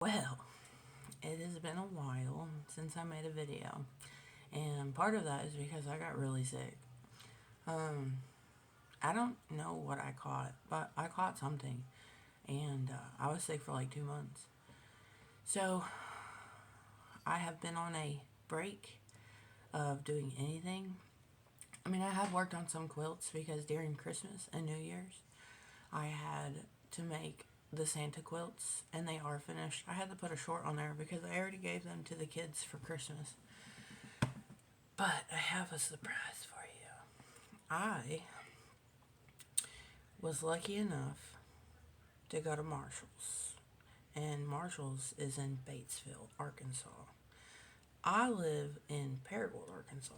Well, it has been a while since I made a video, and part of that is because I got really sick. Um, I don't know what I caught, but I caught something, and I was sick for like 2 months. So I have been on a break of doing anything. I mean, I have worked on some quilts because during Christmas and New Year's, I had to make the Santa quilts, and they are finished. I had to put a short on there because I already gave them to the kids for Christmas. But I have a surprise for you. I was lucky enough to go to Marshall's, and Marshall's is in Batesville, Arkansas. I live in Paragould, Arkansas,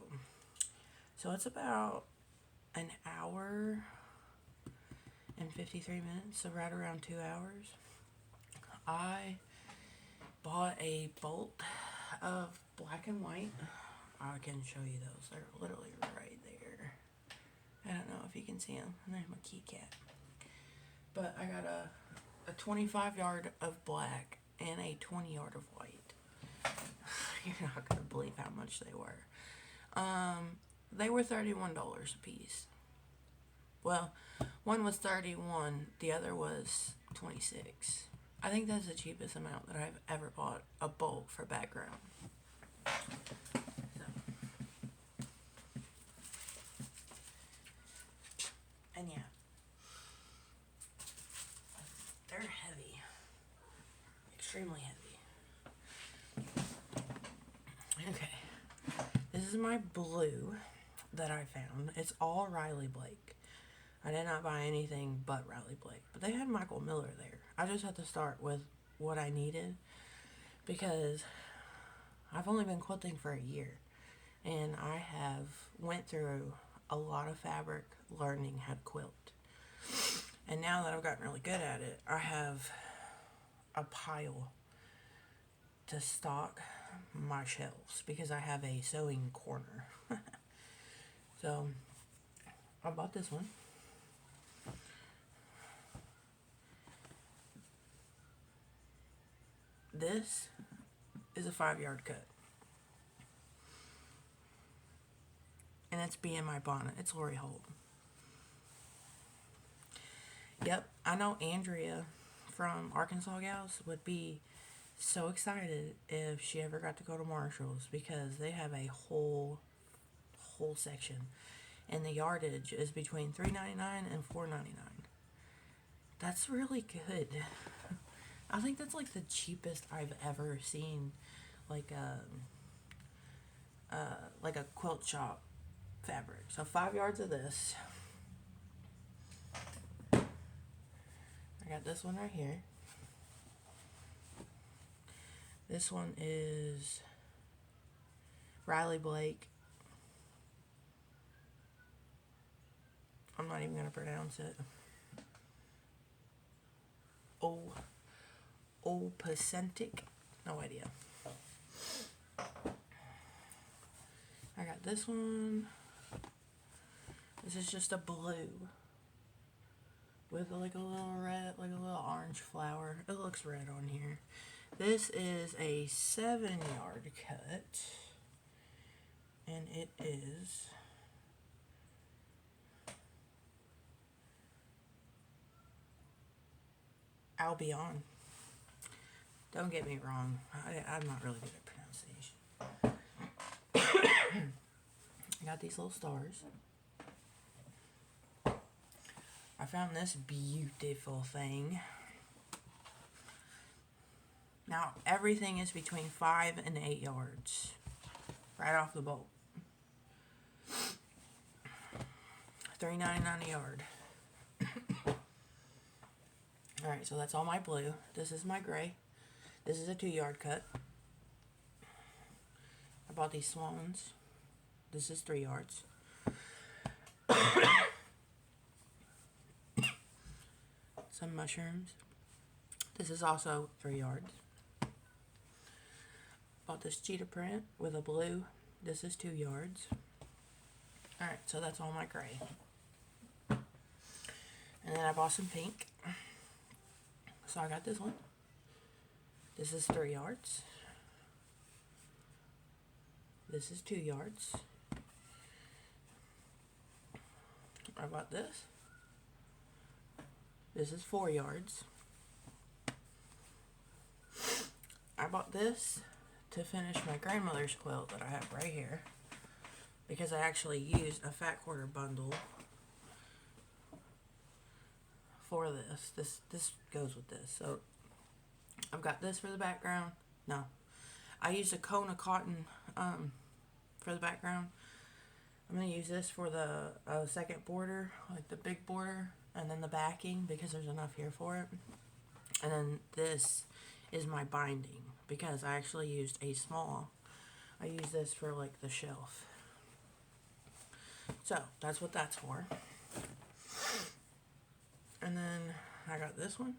so it's about an hour and 53 minutes, so right around 2 hours. I bought a bolt of black and white. I can show you those. They're literally right there. I don't know if you can see them. And there's my key cat. But I got a 25 yard of black and a 20 yard of white. You're not going to believe how much they were. They were $31 a piece. Well, one was 31, the other was 26. I think that's the cheapest amount that I've ever bought a bolt for background. So, and yeah, they're heavy, extremely heavy. Okay, this is my blue that I found. It's all Riley Blake. I did not buy anything but Riley Blake, but they had Michael Miller there. I just had to start with what I needed because I've only been quilting for a year, and I have went through a lot of fabric learning how to quilt. And now that I've gotten really good at it, I have a pile to stock my shelves because I have a sewing corner. So I bought this one. This is a 5 yard cut. And it's BMI Bonnet. It's Lori Holt. Yep, I know Andrea from Arkansas Gals would be so excited if she ever got to go to Marshall's because they have a whole section, and the yardage is between $3.99 and $4.99. That's really good. I think that's like the cheapest I've ever seen, like like a quilt shop fabric. So 5 yards of this. I got this one right here. This one is Riley Blake. I'm not even gonna pronounce it. O Pacentic. No idea. I got this one. This is just a blue with like a little red, like a little orange flower. It looks red on here. This is a 7 yard cut, and it is Albion. Don't get me wrong, I'm not really good at pronunciation. I got these little stars. I found this beautiful thing. Now, everything is between 5 and 8 yards. Right off the bolt. $3.99 a yard. Alright, so that's all my blue. This is my gray. This is a 2 yard cut. I bought these swans. This is 3 yards. Some mushrooms. This is also 3 yards. Bought this cheetah print with a blue. This is 2 yards. Alright, so that's all my gray. And then I bought some pink. So I got this one. This is 3 yards. This is 2 yards. I bought this. This is 4 yards. I bought this to finish my grandmother's quilt that I have right here, because I actually used a fat quarter bundle for this. This goes with this. So I've got this for the background. No, I used a cone of cotton for the background. I'm going to use this for the second border, like the big border, and then the backing, because there's enough here for it. And then this is my binding, because I actually used a small. I use this for like the shelf. So that's what that's for. And then I got this one,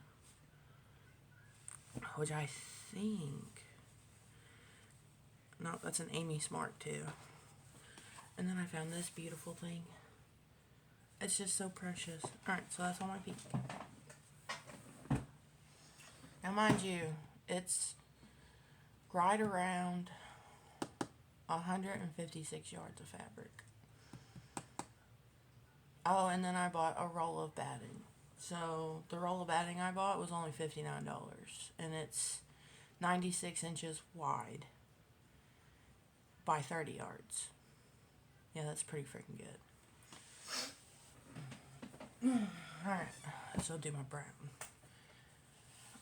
which I think, no, that's an Amy Smart too. And then I found this beautiful thing. It's just so precious. Alright, so that's all my peak. Now mind you, it's right around 156 yards of fabric. Oh, and then I bought a roll of batting. So the roll of batting I bought was only $59, and it's 96 inches wide by 30 yards. Yeah, that's pretty freaking good. Alright, so I'll do my brown.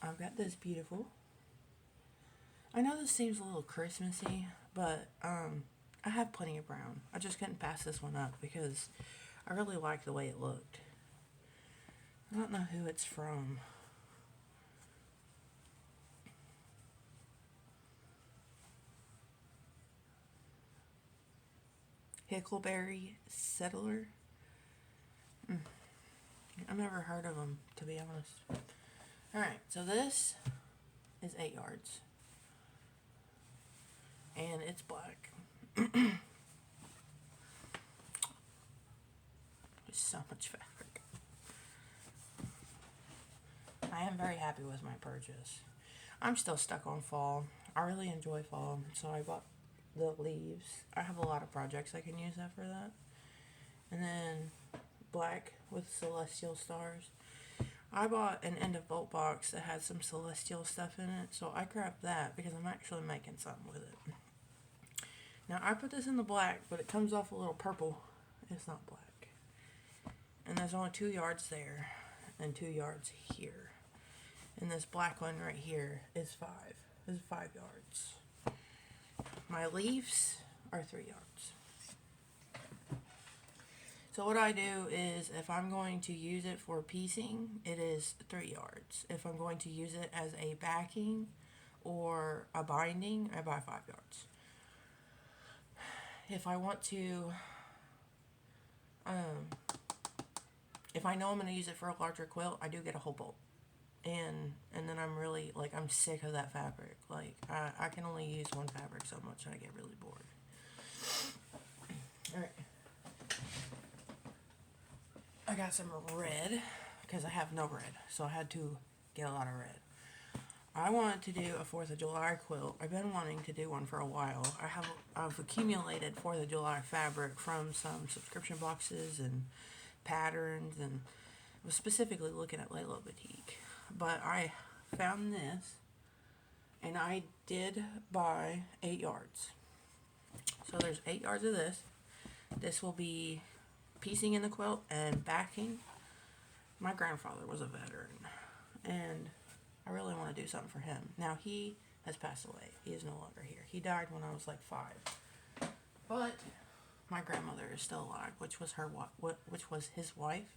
I've got this beautiful. I know this seems a little Christmassy, but I have plenty of brown. I just couldn't pass this one up because I really liked the way it looked. I don't know who it's from. Hickleberry Settler. I've never heard of them, to be honest. Alright, so this is 8 yards. And it's black. There's so much fabric. I am very happy with my purchase. I'm still stuck on fall. I really enjoy fall, so I bought the leaves. I have a lot of projects I can use that for that. And then black with celestial stars. I bought an end of bolt box that had some celestial stuff in it, so I grabbed that because I'm actually making something with it. Now I put this in the black, but it comes off a little purple. It's not black. And there's only 2 yards there and 2 yards here. And this black one right here is 5. This is 5 yards. My leaves are 3 yards. So what I do is, if I'm going to use it for piecing, it is 3 yards. If I'm going to use it as a backing or a binding, I buy 5 yards. If I want to, if I know I'm going to use it for a larger quilt, I do get a whole bolt. And then I'm really, like, I'm sick of that fabric. Like, I can only use one fabric so much and I get really bored. Alright. I got some red, because I have no red, so I had to get a lot of red. I wanted to do a 4th of July quilt. I've been wanting to do one for a while. I've accumulated 4th of July fabric from some subscription boxes and patterns, and I was specifically looking at Layla Boutique. But I found this, and I did buy 8 yards. So there's 8 yards of this. This will be piecing in the quilt and backing. My grandfather was a veteran, and I really want to do something for him. Now, he has passed away. He is no longer here. He died when I was like 5. But my grandmother is still alive, which was his wife.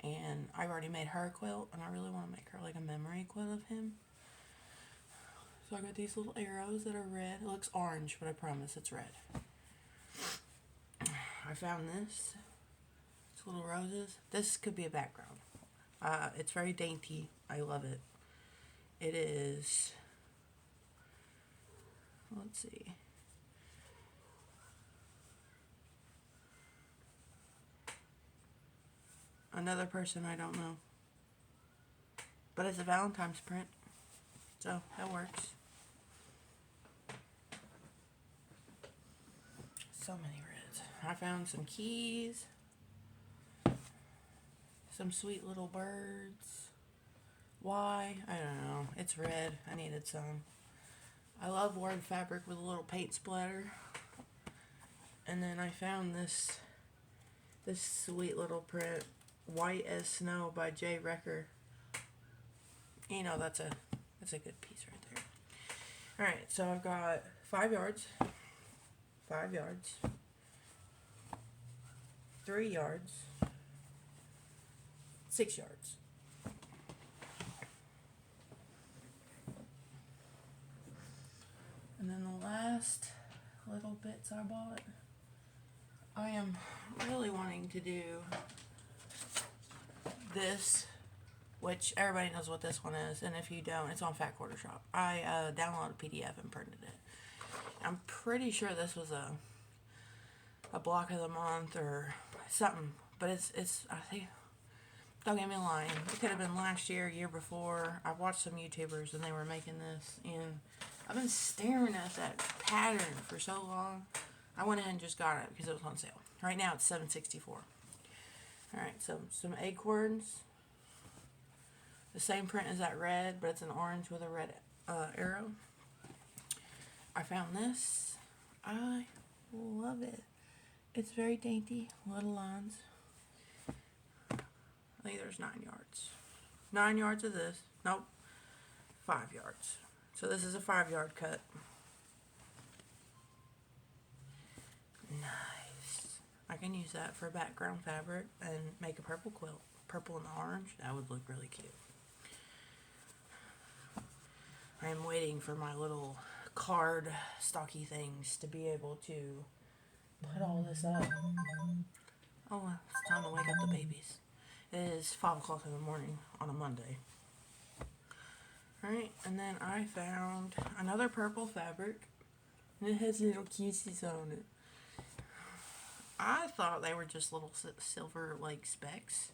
And I already made her a quilt, and I really want to make her like a memory quilt of him. So I got these little arrows that are red. It looks orange, but I promise it's red. I found this. It's little roses. This could be a background. It's very dainty. I love it. It is, let's see. Another person I don't know. But it's a Valentine's print. So that works. So many reds. I found some keys, some sweet little birds. Why? I don't know. It's red. I needed some. I love word fabric with a little paint splatter. And then I found this sweet little print, White as Snow by Jay Recker. You know, that's a good piece right there. Alright, so I've got 5 yards, 5 yards, 3 yards, 6 yards. And then the last little bits I bought, I am really wanting to do this, which everybody knows what this one is, and if you don't, it's on Fat Quarter Shop. I downloaded a PDF and printed it. I'm pretty sure this was a block of the month or something, but it's I think, don't get me lying, it could have been last year, year before. I watched some YouTubers and they were making this, and I've been staring at that pattern for so long. I went ahead and just got it because it was on sale. Right now it's $7.64. Alright, so some acorns. The same print as that red, but it's an orange with a red arrow. I found this. I love it. It's very dainty, little lines. I think there's 9 yards. 9 yards of this. Nope. 5 yards. So this is a 5-yard cut. Nice. I can use that for background fabric and make a purple quilt. Purple and orange. That would look really cute. I am waiting for my little card stocky things to be able to put all this up. Oh, it's time to wake up the babies. It is 5 o'clock in the morning on a Monday. Alright, and then I found another purple fabric. And it has little cuties on it. I thought they were just little silver like specks.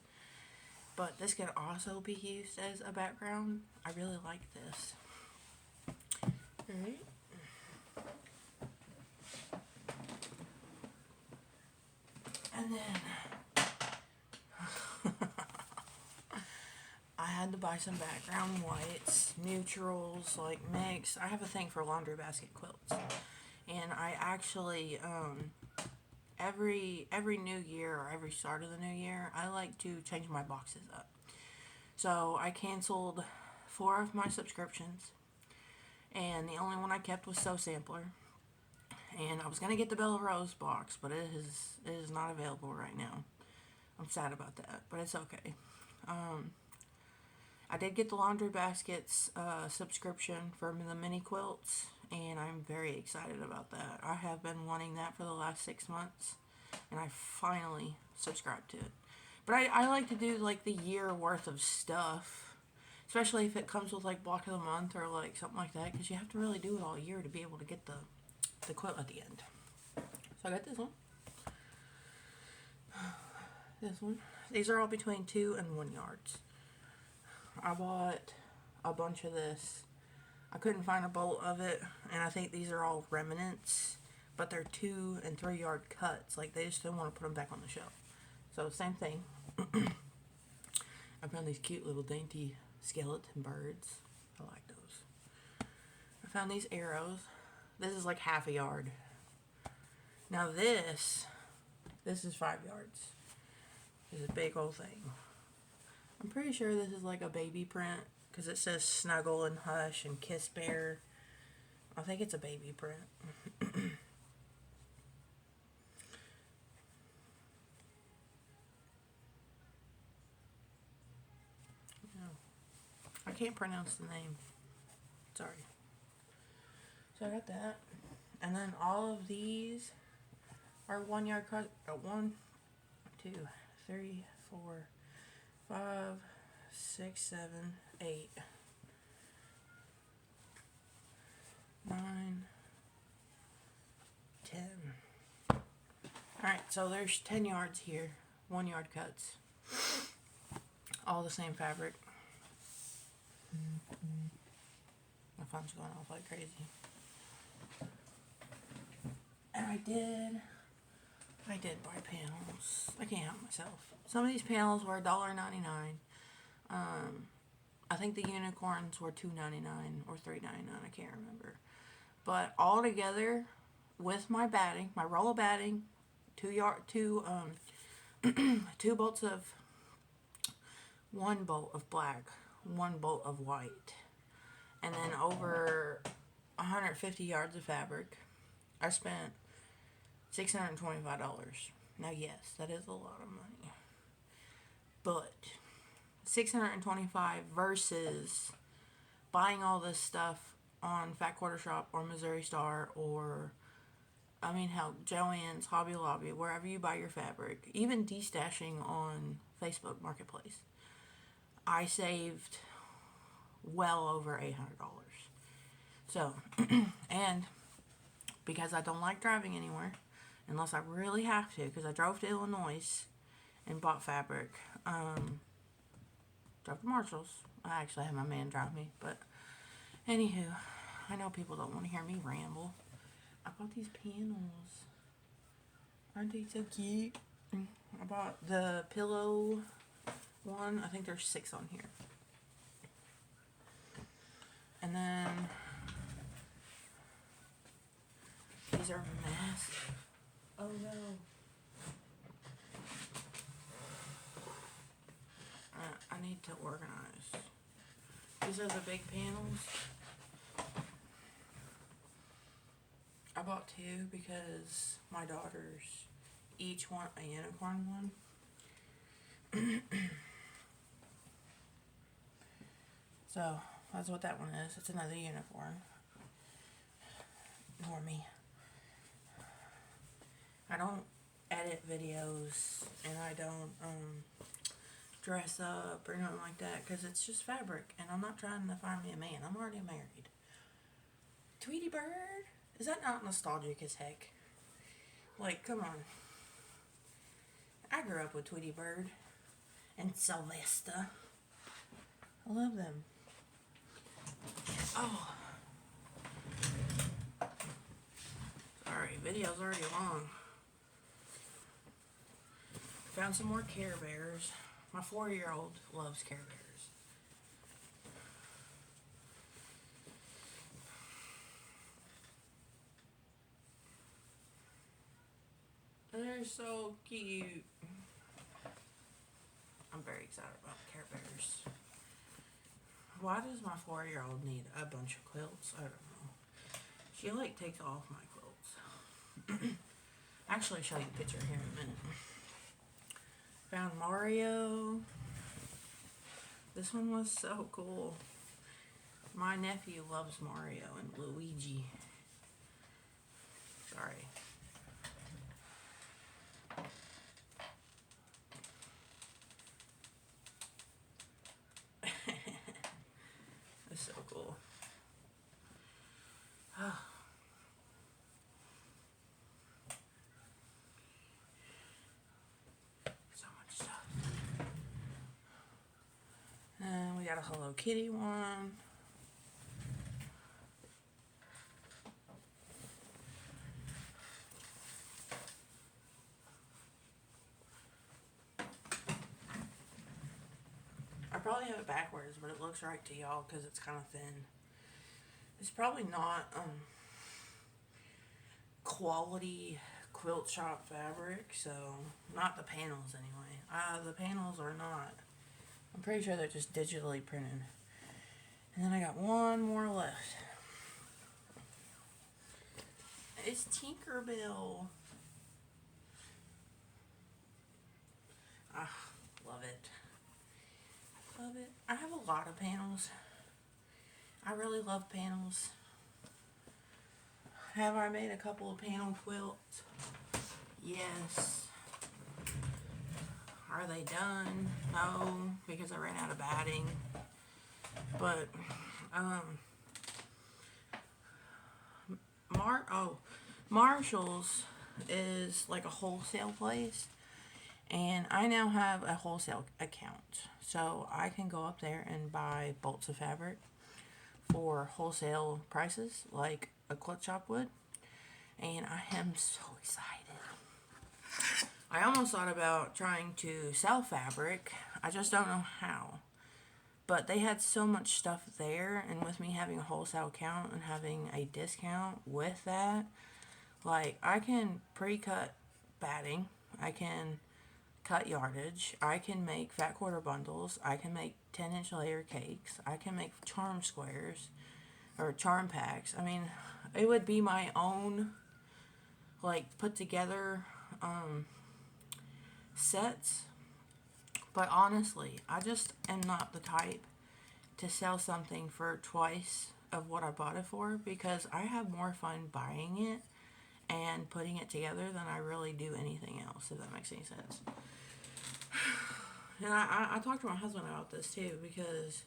But this could also be used as a background. I really like this. Alright. And then I had to buy some background whites, neutrals, like mix. I have a thing for laundry basket quilts. And I actually, every new year or every start of the new year, I like to change my boxes up. So I canceled 4 of my subscriptions. And the only one I kept was Sew Sampler. And I was going to get the Bella Rose box, but it is not available right now. I'm sad about that, but it's okay. I did get the Laundry Baskets subscription for the mini quilts, and I'm very excited about that. I have been wanting that for the last 6 months, and I finally subscribed to it. But I like to do like the year worth of stuff. Especially if it comes with like block of the month or like something like that, because you have to really do it all year to be able to get the quilt at the end. So I got this one. This one. These are all between 2 and 1 yards. I bought a bunch of this. I couldn't find a bolt of it, and I think these are all remnants, but they're 2 and 3 yard cuts. Like they just didn't want to put them back on the shelf. So same thing. I found these cute little dainty skeleton birds. I like those. I found these arrows. This is like half a yard. Now this is 5 yards. This is a big old thing. I'm pretty sure this is like a baby print because it says Snuggle and Hush and Kiss Bear. I think it's a baby print. I can't pronounce the name. Sorry. So I got that. And then all of these are 1 yard cut. 1, 2, 3, 4, 5, 6, 7, 8, 9, 10. Alright, so there's 10 yards here. 1 yard cuts. All the same fabric. phone's going off like crazy. And I did buy panels. I can't help myself. Some of these panels were $1.99. I think the unicorns were $2.99 or $3.99. I can't remember. But all together, with my batting, my roll of batting, two bolts of, one bolt of black, one bolt of white, and then over 150 yards of fabric, I spent $625. Now, yes, that is a lot of money, but $625 versus buying all this stuff on Fat Quarter Shop or Missouri Star or, I mean, hell, Joann's, Hobby Lobby, wherever you buy your fabric, even destashing on Facebook Marketplace, I saved well over $800. So, and because I don't like driving anywhere, unless I really have to, because I drove to Illinois and bought fabric, drove to Marshall's. I actually had my man drive me, but anywho, I know people don't want to hear me ramble. I bought these panels. Aren't they so cute? I bought the pillow one. I think there's 6 on here. And then these are massive. Oh no. I need to organize. These are the big panels. I bought 2 because my daughters each want a unicorn one. So that's what that one is. It's another unicorn. Ignore me. I don't edit videos and I don't dress up or nothing like that because it's just fabric and I'm not trying to find me a man. I'm already married. Tweety Bird? Is that not nostalgic as heck? Like, come on. I grew up with Tweety Bird and Sylvester. I love them. Oh. Sorry, video's already long. Found some more Care Bears. My 4-year-old loves Care Bears. They're so cute. I'm very excited about Care Bears. Why does my 4-year-old need a bunch of quilts? I don't know. She like takes off my quilts. Actually, I'll show you a picture here in a minute. Found Mario. This one was so cool. My nephew loves Mario and Luigi. Sorry. It's so cool. So much stuff. And we got a Hello Kitty one. I probably have it backwards, but it looks right to y'all because it's kind of thin. It's probably not quality quilt shop fabric, so not the panels anyway. The panels are not. I'm pretty sure they're just digitally printed. And then I got one more left. It's Tinkerbell. Love it. Love it. I have a lot of panels. I really love panels. Have I made a couple of panel quilts? Yes. Are they done? No, because I ran out of batting. But, Marshall's is like a wholesale place. And I now have a wholesale account. So I can go up there and buy bolts of fabric for wholesale prices like a quilt shop would. And I am so excited. I almost thought about trying to sell fabric. I just don't know how. But they had so much stuff there, and with me having a wholesale account and having a discount with that, like I can pre-cut batting, I can cut yardage, I can make fat quarter bundles, I can make 10-inch layer cakes, I can make charm squares or charm packs. I mean, it would be my own like put together sets. But honestly, I just am not the type to sell something for twice of what I bought it for, because I have more fun buying it and putting it together than I really do anything else, if that makes any sense. And I talked to my husband about this too, because,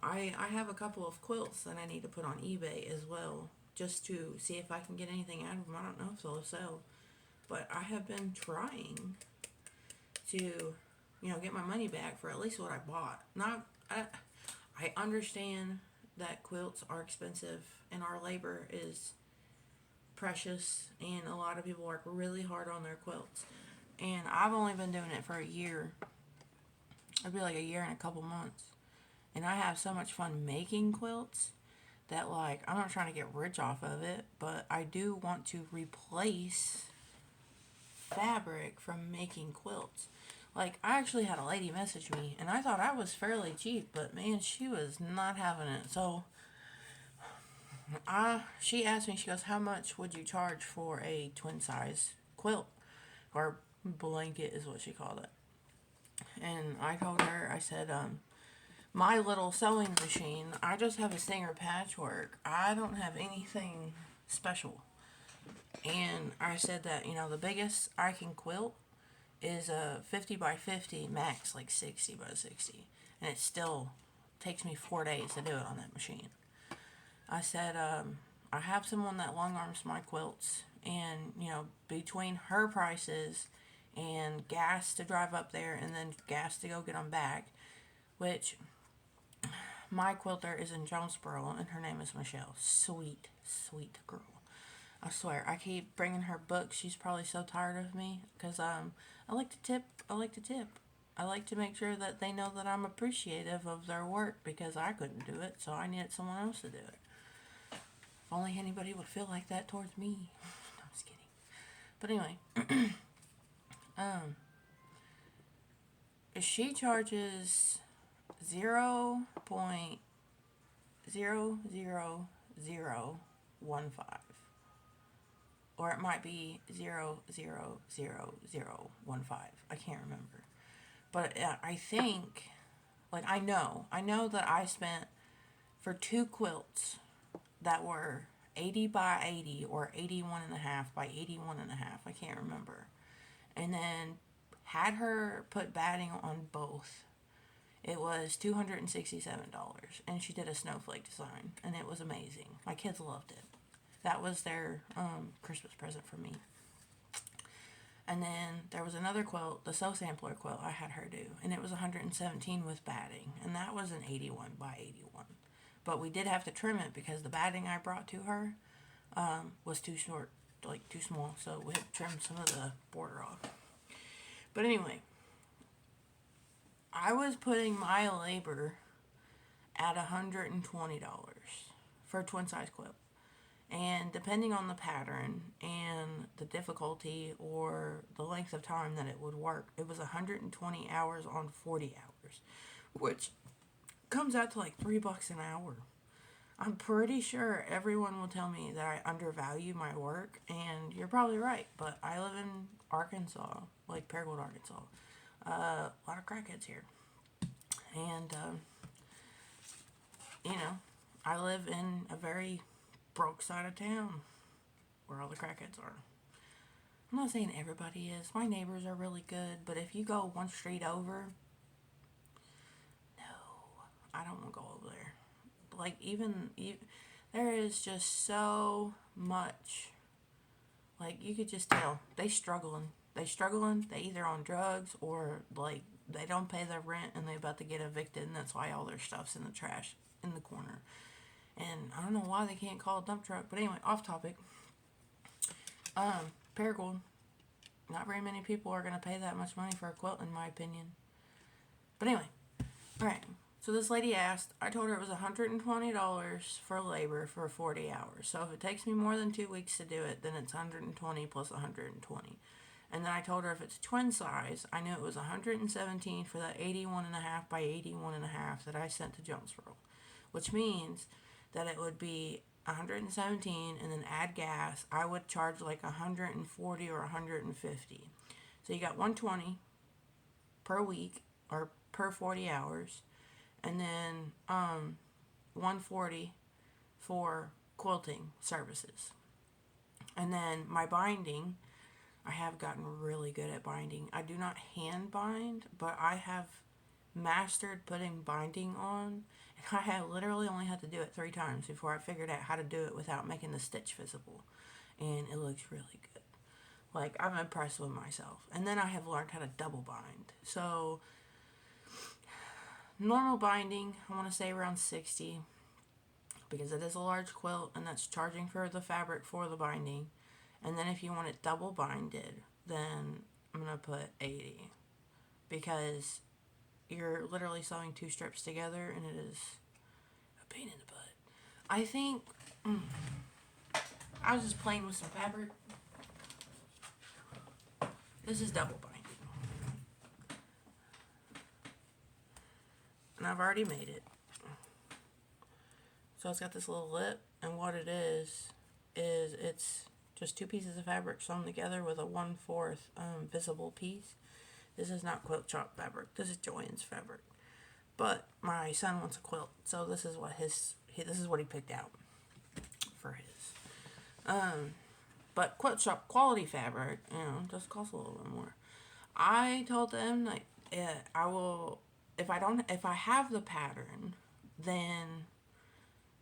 I have a couple of quilts that I need to put on eBay as well, just to see if I can get anything out of them. I don't know if they'll sell, but I have been trying to, get my money back for at least what I bought. I understand that quilts are expensive and our labor is precious, and a lot of people work really hard on their quilts. And I've only been doing it for a year. It'd be like a year and a couple months. And I have so much fun making quilts that, like, I'm not trying to get rich off of it, but I do want to replace fabric from making quilts. Like, I actually had a lady message me, and I thought I was fairly cheap, but man, she was not having it. So, she asked me, she goes, "How much would you charge for a twin size quilt?" Or blanket is what she called it. And I told her, I said, my little sewing machine, I just have a Singer Patchwork. I don't have anything special. And I said that, the biggest I can quilt is a 50 by 50 max, like 60 by 60. And it still takes me 4 days to do it on that machine. I said, I have someone that long arms my quilts, and, between her prices and gas to drive up there and then gas to go get them back, which my quilter is in Jonesboro, and her name is Michelle. Sweet, sweet girl. I swear, I keep bringing her books. She's probably so tired of me, because I like to tip. I like to tip. I like to make sure that they know that I'm appreciative of their work, because I couldn't do it, so I needed someone else to do it. If only anybody would feel like that towards me. No, I'm just kidding. But anyway, she charges 0.00015, or it might be 0.00015. I can't remember, but I think, like, I know that I spent for two quilts that were 80 by 80 or 81 and a half by 81 and a half. I can't remember. And then had her put batting on both. It was $267, and she did a snowflake design, and it was amazing. My kids loved it. That was their Christmas present for me. And then there was another quilt, the Sew Sampler quilt I had her do, and it was 117 with batting, and that was an 81 by 81. But we did have to trim it because the batting I brought to her was too short, like too small, so we had to trim some of the border off. But anyway, I was putting my labor at $120 for a twin size quilt. And depending on the pattern and the difficulty or the length of time that it would work, it was 120 hours on 40 hours, which comes out to like $3 an hour. I'm pretty sure everyone will tell me that I undervalue my work, and you're probably right, but I live in Arkansas, like Paragould, Arkansas. A lot of crackheads here. And, I live in a very broke side of town where all the crackheads are. I'm not saying everybody is. My neighbors are really good, but if you go one street over, no, I don't want to go over there. Like, there is just so much. Like, you could just tell they struggling. They either on drugs, or like they don't pay their rent and they about to get evicted, and that's why all their stuff's in the trash. in the corner. And I don't know why they can't call a dump truck. But anyway, off topic. Paragould. Not very many people are going to pay that much money for a quilt, in my opinion. But anyway. Alright. So this lady asked. I told her it was $120 for labor for 40 hours. So if it takes me more than 2 weeks to do it, then it's 120 plus 120. And then I told her if it's twin size, I knew it was 117 for that 81.5 by 81.5 that I sent to Jonesboro. Which means that it would be 117 and then add gas. I would charge like 140 or 150. So you got 120 per week or per 40 hours. And then 140 for quilting services. And then my binding, I have gotten really good at binding. I do not hand bind, but I have mastered putting binding on. And I have literally only had to do it 3 times before I figured out how to do it without making the stitch visible. And it looks really good. Like, I'm impressed with myself. And then I have learned how to double bind. So, normal binding, I want to say around 60. Because it is a large quilt, and that's charging for the fabric for the binding. And then if you want it double binded, then I'm going to put 80. Because you're literally sewing 2 strips together, and it is a pain in the butt. I think I was just playing with some fabric. This is double binding. And I've already made it. So it's got this little lip, and what it is it's just 2 pieces of fabric sewn together with a 1/4 visible piece. This is not quilt chop fabric. This is Joann's fabric. But my son wants a quilt, so this is what he picked out for his. But quilt shop quality fabric, does cost a little bit more. I told them like I will if I have the pattern, then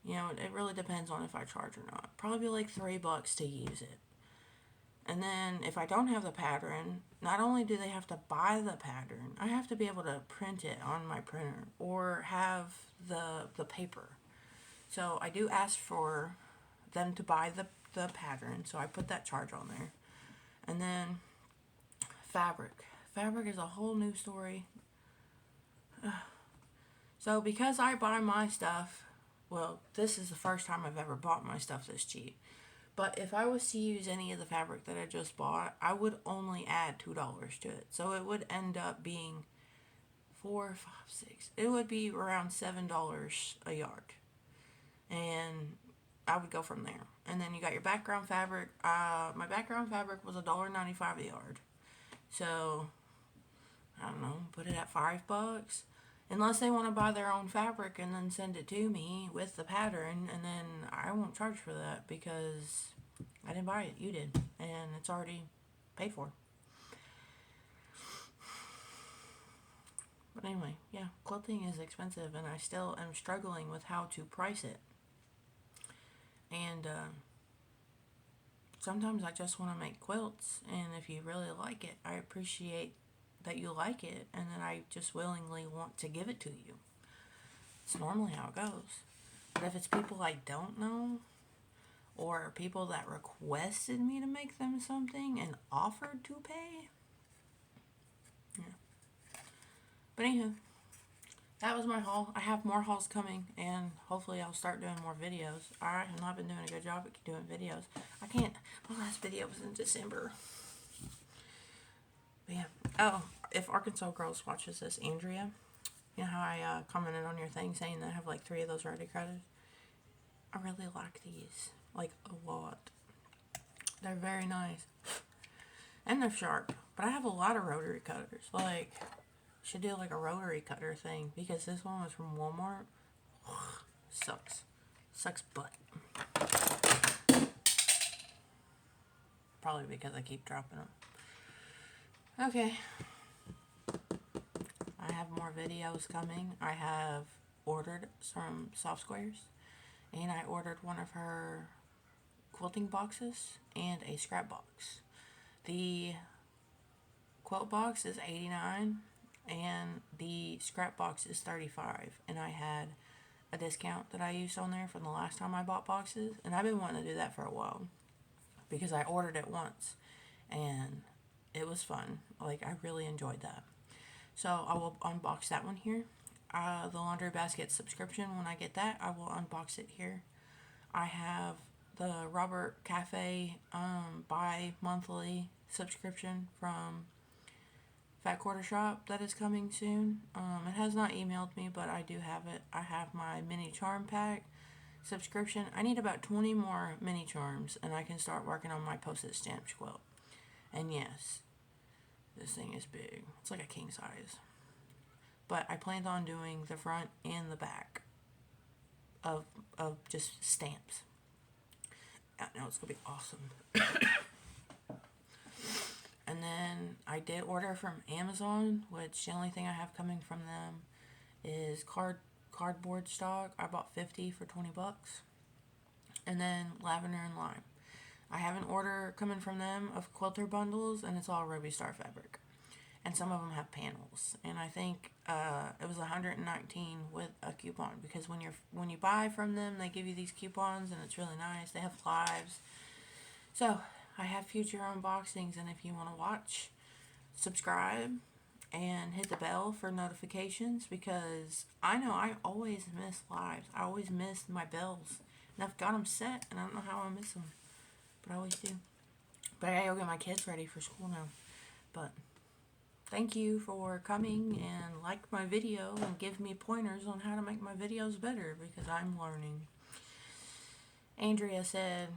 it really depends on if I charge or not. Probably like $3 to use it. And then if I don't have the pattern, not only do they have to buy the pattern, I have to be able to print it on my printer or have the paper. So I do ask for them to buy the pattern, so I put that charge on there. And then fabric. Fabric is a whole new story. So because I buy my stuff, well, this is the first time I've ever bought my stuff this cheap. But if I was to use any of the fabric that I just bought, I would only add $2 to it. So it would end up being 4, 5, 6. It would be around $7 a yard. And I would go from there. And then you got your background fabric. My background fabric was $1.95 a yard. So, I don't know, put it at $5. Unless they want to buy their own fabric and then send it to me with the pattern, and then I won't charge for that because I didn't buy it. You did. And it's already paid for. But anyway, yeah, quilting is expensive, and I still am struggling with how to price it. And sometimes I just want to make quilts, and if you really like it, I appreciate that you like it, and then I just willingly want to give it to you. It's normally how it goes. But if it's people I don't know, or people that requested me to make them something and offered to pay, yeah. But anywho, that was my haul. I have more hauls coming, and hopefully I'll start doing more videos. I have not been doing a good job at doing videos. My last video was in December. But yeah. Oh, if Arkansas Girls watches this, Andrea, you know how I commented on your thing saying that I have like 3 of those rotary cutters? I really like these. Like, a lot. They're very nice. And they're sharp. But I have a lot of rotary cutters. Like, should do like a rotary cutter thing. Because this one was from Walmart. Sucks. Sucks butt. Probably because I keep dropping them. Okay. I have more videos coming. I have ordered some soft squares. And I ordered one of her quilting boxes and a scrap box. The quilt box is $89 and the scrap box is $35. And I had a discount that I used on there from the last time I bought boxes. And I've been wanting to do that for a while because I ordered it once and it was fun. Like, I really enjoyed that. So I will unbox that one here. The Laundry Basket subscription, when I get that, I will unbox it here. I have the Robert Cafe bi-monthly subscription from Fat Quarter Shop that is coming soon. It has not emailed me, but I do have it. I have my mini charm pack subscription. I need about 20 more mini charms, and I can start working on my postage stamp quilt. And yes, this thing is big. It's like a king size. But I planned on doing the front and the back of just stamps. I know it's going to be awesome. And then I did order from Amazon, which the only thing I have coming from them is cardboard stock. I bought 50 for 20 bucks. And then lavender and lime. I have an order coming from them of quilter bundles, and it's all Ruby Star fabric. And some of them have panels. And I think it was $119 with a coupon, because when you buy from them, they give you these coupons, and it's really nice. They have lives. So I have future unboxings, and if you want to watch, subscribe and hit the bell for notifications, because I know I always miss lives. I always miss my bells, and I've got them set, and I don't know how I miss them, but I always do. But I gotta go get my kids ready for school now. But thank you for coming and like my video and give me pointers on how to make my videos better, because I'm learning. Andrea said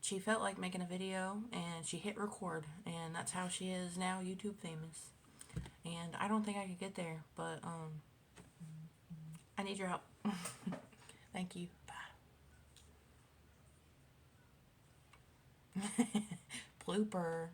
she felt like making a video and she hit record, and that's how she is now YouTube famous. And I don't think I could get there, but I need your help. Thank you. Bye. Blooper.